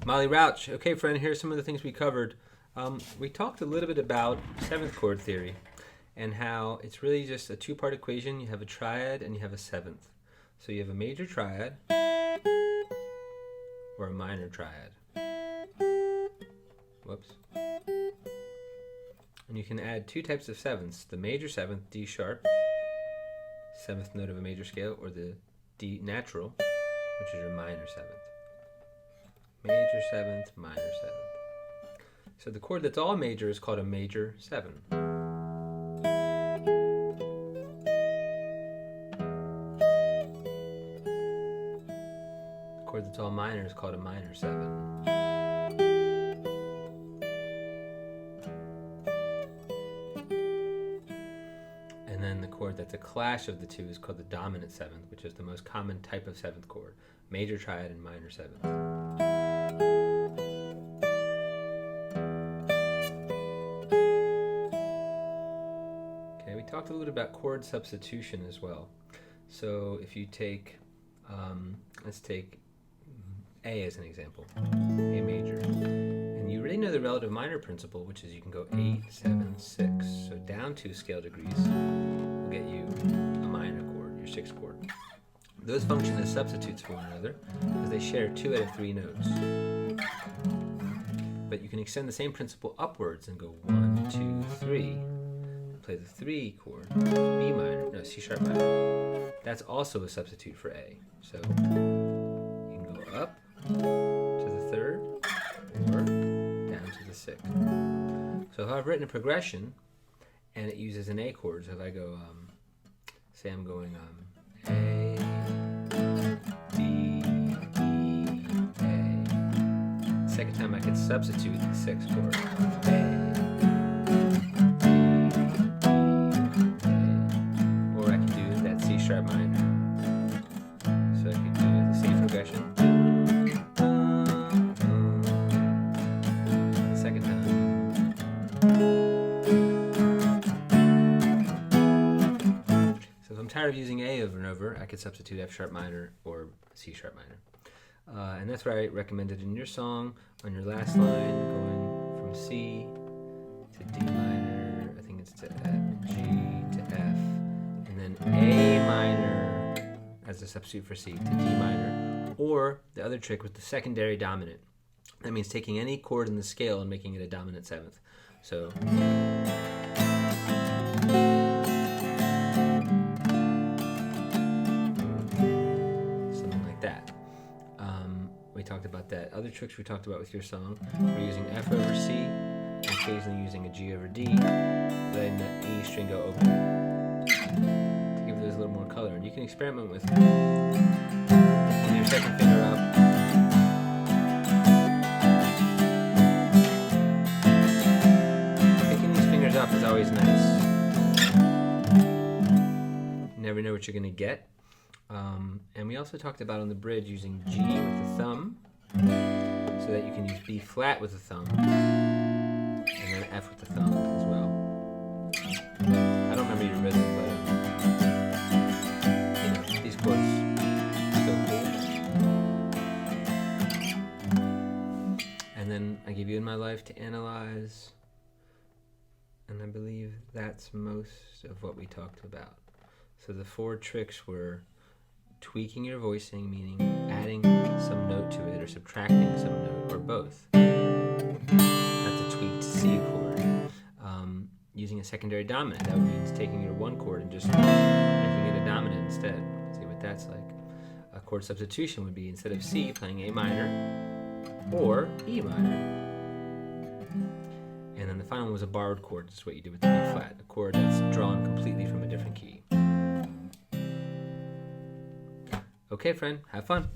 Molly Rauch. Okay, friend, here's some of the things we covered. We talked a little bit about seventh chord theory and how it's really just a two-part equation. You have a triad and you have a seventh. So you have a major triad or a minor triad. Whoops. And you can add two types of sevenths, the major seventh, D sharp, seventh note of a major scale, or the D natural, which is your minor seventh. Major seventh, minor seventh. So the chord that's all major is called a major seven. The chord that's all minor is called a minor seven. And then the chord that's a clash of the two is called the dominant seventh, which is the most common type of seventh chord. Major triad and minor seventh. Okay, we talked a little bit about chord substitution as well. So if you take, let's take A as an example, A major. And you already know the relative minor principle, which is you can go 8, 7, 6. So down 2 scale degrees will get you a minor chord, your sixth chord. Those function as substitutes for one another because they share 2 out of 3 notes. But you can extend the same principle upwards and go 1, 2, 3. And play the 3 chord, B minor, no, C sharp minor. That's also a substitute for A. So you can go up to the third or down to the sixth. So if I've written a progression and it uses an A chord, so if I go, say I'm going A, D, E, A. Second time I could substitute the sixth chord. A, D, E, A. Or I could do that C sharp minor. So I could do the same progression. The second time. So if I'm tired of using A over and over, I could substitute F sharp minor or C sharp minor. And that's where I recommended in your song, on your last line, going from C to D minor, I think it's to F, G to F, and then A minor as a substitute for C to D minor, or the other trick with the secondary dominant. That means taking any chord in the scale and making it a dominant seventh. So something like that. We talked about that. Other tricks we talked about with your song, we're using F over C, and occasionally using a G over D, letting the E string go open to give those a little more color. And you can experiment with picking your second finger up. Picking these fingers up is always nice. You never know what you're going to get. And we also talked about on the bridge using G with the thumb, so that you can use B flat with the thumb, and then F with the thumb as well. I don't remember your rhythm, but these chords still cool. And then I give you In My Life to analyze, and I believe that's most of what we talked about. So the 4 tricks were tweaking your voicing, meaning adding some note to it or subtracting some note, or both. That's a tweaked C chord. Using a secondary dominant, that means taking your one chord and just making it a dominant instead. See what that's like. A chord substitution would be, instead of C, playing A minor or E minor. And then the final one was a borrowed chord. This is what you do with the B flat, a chord that's drawn completely from a different key. Okay, friend, have fun.